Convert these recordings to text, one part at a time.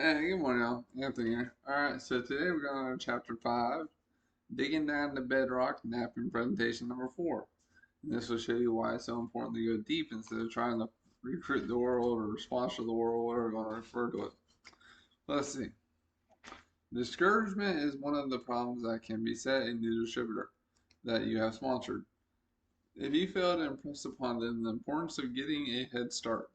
Hey, good morning, y'all. Anthony here. Alright, so today we're going on chapter 5, Digging Down to Bedrock, Napkin Presentation number 4. And this will show you why it's so important to go deep instead of trying to recruit the world or sponsor the world, whatever you want to refer to it. Let's see. Discouragement is one of the problems that can be set in the distributor that you have sponsored. If you fail to impress upon them the importance of getting a head start,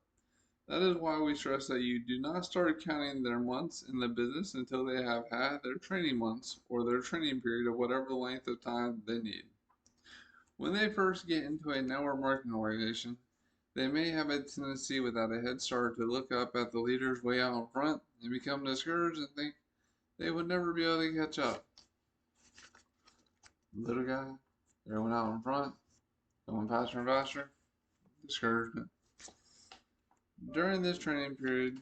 that is why we stress that you do not start counting their months in the business until they have had their training months or their training period of whatever length of time they need. When they first get into a network marketing organization, they may have a tendency without a head start to look up at the leaders way out in front and become discouraged and think they would never be able to catch up. Little guy, everyone out in front, going faster and faster, discouragement. During this training period,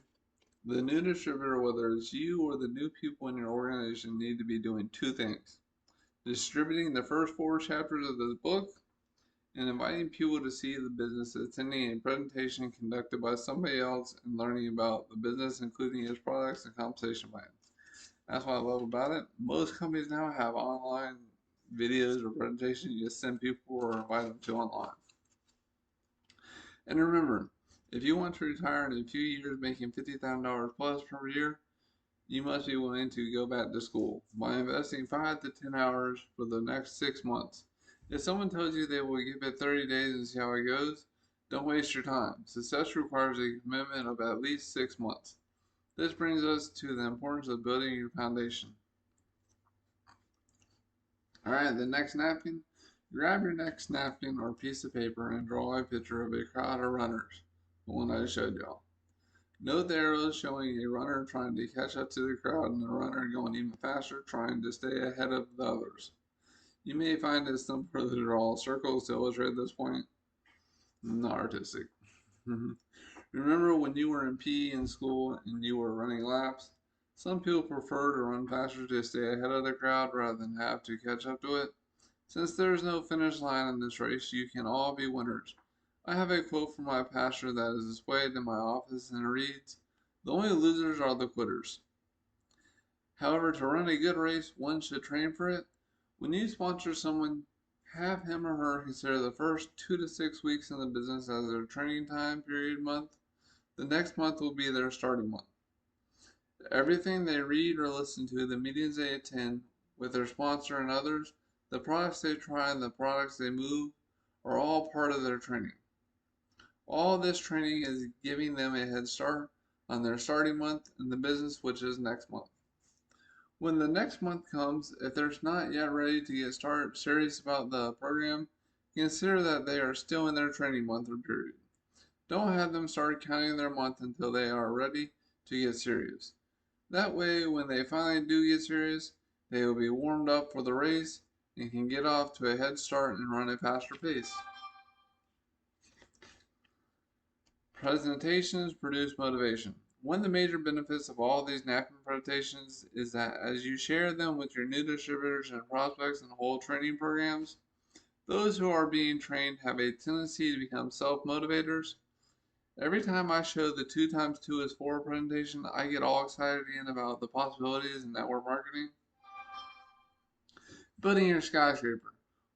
the new distributor, whether it's you or the new people in your organization, need to be doing two things: distributing the first 4 chapters of this book and inviting people to see the business, attending a presentation conducted by somebody else and learning about the business, including its products and compensation plan. That's what I love about it. Most companies now have online videos or presentations you just send people or invite them to online. And remember, if you want to retire in a few years making $50,000 plus per year, you must be willing to go back to school by investing 5 to 10 hours for the next 6 months. If someone tells you they will give it 30 days and see how it goes, don't waste your time. Success requires a commitment of at least 6 months. This brings us to the importance of building your foundation. Alright, the next napkin. Grab your next napkin or piece of paper and draw a picture of a crowd of runners, the one I showed y'all. Note the arrows showing a runner trying to catch up to the crowd and a runner going even faster trying to stay ahead of the others. You may find it simpler to draw circles to illustrate this point. Not artistic. Remember when you were in PE in school and you were running laps? Some people prefer to run faster to stay ahead of the crowd rather than have to catch up to it. Since there is no finish line in this race, you can all be winners. I have a quote from my pastor that is displayed in my office and it reads, "The only losers are the quitters." However, to run a good race, one should train for it. When you sponsor someone, have him or her consider the first 2 to 6 weeks in the business as their training time period month. The next month will be their starting month. Everything they read or listen to, the meetings they attend with their sponsor and others, the products they try and the products they move are all part of their training. All this training is giving them a head start on their starting month in the business, which is next month. When the next month comes, if they're not yet ready to get started serious about the program, consider that they are still in their training month or period. Don't have them start counting their month until they are ready to get serious. That way, when they finally do get serious, they will be warmed up for the race and can get off to a head start and run a faster pace. Presentations produce motivation. One of the major benefits of all these napkin presentations is that as you share them with your new distributors and prospects and whole training programs, those who are being trained have a tendency to become self-motivators. Every time I show the 2 times 2 is 4 presentation, I get all excited again about the possibilities in network marketing. Building your skyscraper.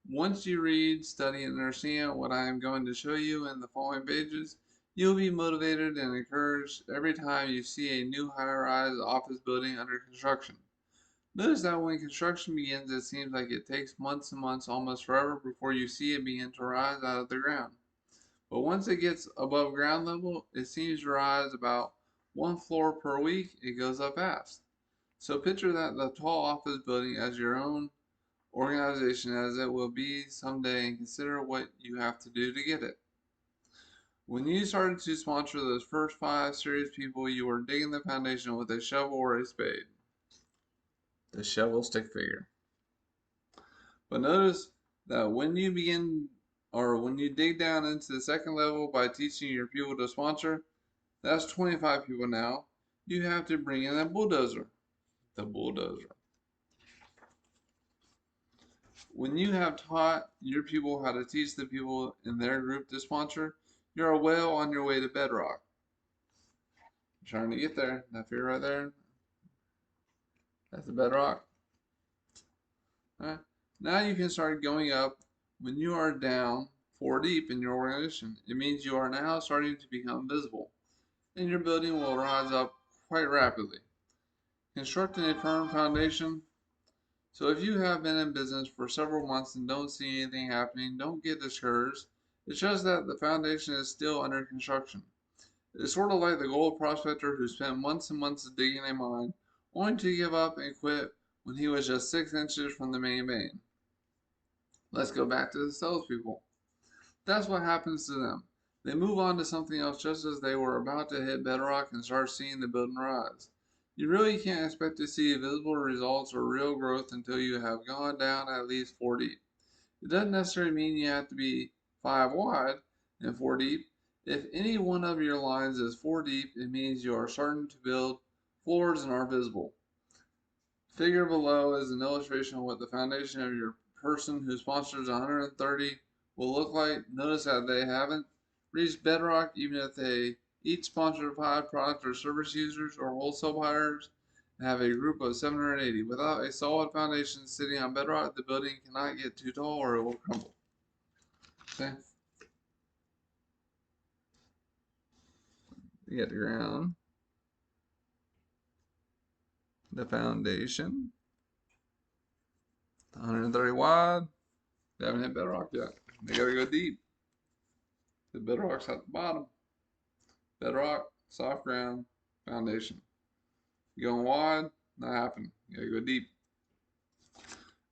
Once you read, study, and understand what I am going to show you in the following pages, you'll be motivated and encouraged every time you see a new high-rise office building under construction. Notice that when construction begins, it seems like it takes months and months, almost forever, before you see it begin to rise out of the ground. But once it gets above ground level, it seems to rise about 1 floor per week. It goes up fast. So picture that the tall office building as your own organization as it will be someday and consider what you have to do to get it. When you started to sponsor those first 5 serious people, you were digging the foundation with a shovel or a spade. The shovel stick figure. But notice that when you dig down into the second level by teaching your people to sponsor, that's 25 people now. You have to bring in a bulldozer. The bulldozer. When you have taught your people how to teach the people in their group to sponsor, you're well on your way to bedrock. I'm trying to get there. That figure right there. That's the bedrock. Right? Now you can start going up when you are down 4 deep in your organization. It means you are now starting to become visible, and your building will rise up quite rapidly. Constructing a firm foundation. So if you have been in business for several months and don't see anything happening, don't get discouraged. It shows that the foundation is still under construction. It's sort of like the gold prospector who spent months and months digging a mine, only to give up and quit when he was just 6 inches from the main vein. Let's go back to the salespeople. That's what happens to them. They move on to something else just as they were about to hit bedrock and start seeing the building rise. You really can't expect to see visible results or real growth until you have gone down at least 4 deep. It doesn't necessarily mean you have to be 5 wide and 4 deep. If any one of your lines is 4 deep, it means you are starting to build floors and are visible. Figure below is an illustration of what the foundation of your person who sponsors 130 will look like. Notice that they haven't reached bedrock even if they each sponsor 5 product or service users or wholesale buyers and have a group of 780. Without a solid foundation sitting on bedrock, the building cannot get too tall or it will crumble. Okay? You get the ground, the foundation, 130 wide. They haven't hit bedrock yet. They gotta go deep. The bedrock's at the bottom. Bedrock, soft ground, foundation. You going wide, not happening. You gotta go deep.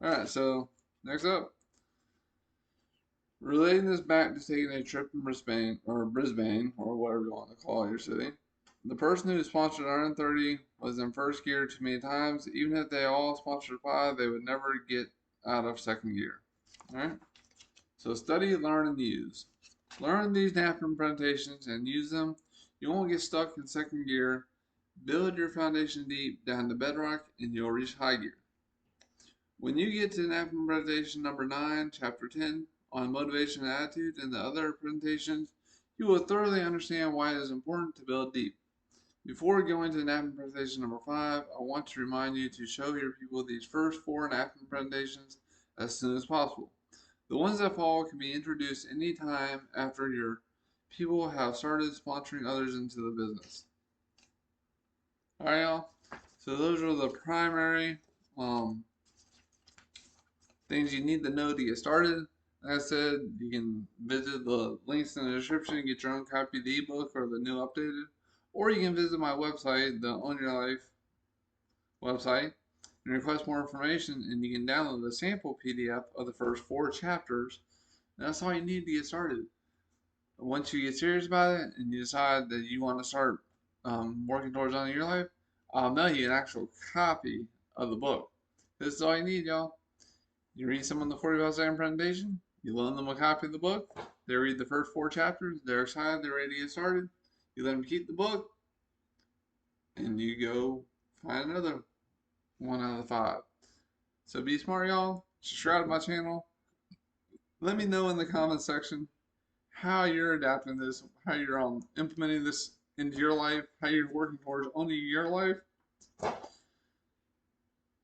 Alright, so next up. Relating this back to taking a trip in Brisbane, or whatever you want to call your city. The person who sponsored 130 was in first gear too many times. Even if they all sponsored 5, they would never get out of second gear. Alright? So study, learn, and use. Learn these napkin presentations and use them. You won't get stuck in second gear. Build your foundation deep down to bedrock and you'll reach high gear. When you get to napkin presentation number 9, chapter 10, on motivation and attitude and the other presentations, you will thoroughly understand why it is important to build deep. Before going to napkin presentation number 5, I want to remind you to show your people these first 4 napkin presentations as soon as possible. The ones that follow can be introduced any time after your people have started sponsoring others into the business. Alright, y'all. So those are the primary things you need to know to get started. Like I said, you can visit the links in the description and get your own copy of the ebook or the new updated. Or you can visit my website, the Own Your Life website, and request more information, and you can download the sample PDF of the first 4 chapters. And that's all you need to get started. Once you get serious about it and you decide that you want to start working towards owning your life, I'll mail you an actual copy of the book. This is all you need, y'all. You read someone the 45-second presentation, you loan them a copy of the book, they read the first 4 chapters, they're excited, they're ready to get started, you let them keep the book, and you go find another 1 out of the 5. So be smart, y'all. Subscribe to my channel. Let me know in the comments section how you're adapting this, how you're implementing this into your life, how you're working towards owning your life,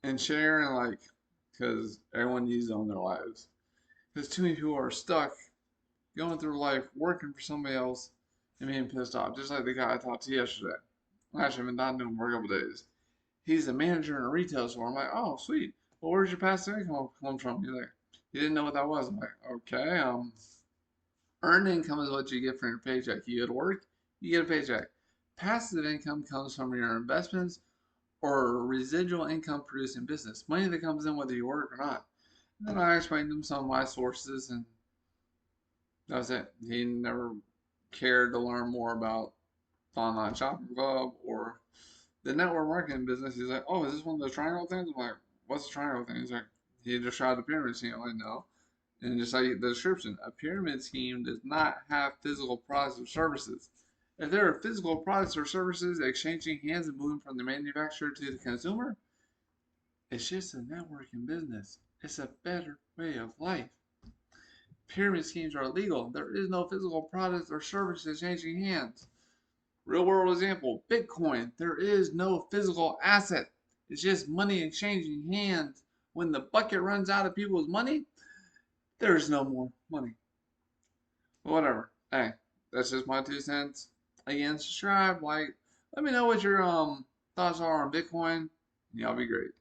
and share and like, because everyone needs to own their lives. Because too many people are stuck going through life working for somebody else and being pissed off, just like the guy I talked to yesterday. Actually, I've been talking to him for a couple days. He's a manager in a retail store. I'm like, oh, sweet. Well, where's your passive income come from? He's like, he didn't know what that was. I'm like, okay, earned income is what you get from your paycheck. You go to work, you get a paycheck. Passive income comes from your investments or residual income producing business. Money that comes in whether you work or not. And then I explained to him some of my sources, and that was it. He never cared to learn more about the online shopping club or the network marketing business. He's like, oh, is this one of those triangle things? I'm like, what's the triangle thing? He's like, he just tried the pyramid scheme. I'm like, no. And just like the description, a pyramid scheme does not have physical products or services. If there are physical products or services exchanging hands and moving from the manufacturer to the consumer, it's just a networking business. It's a better way of life. Pyramid schemes are illegal. There is no physical product or service exchanging hands. Real world example, Bitcoin. There is no physical asset. It's just money exchanging hands. When the bucket runs out of people's money, there's no more money. Whatever. Hey, that's just my 2 cents. Again, subscribe, like, let me know what your thoughts are on Bitcoin. Y'all be great.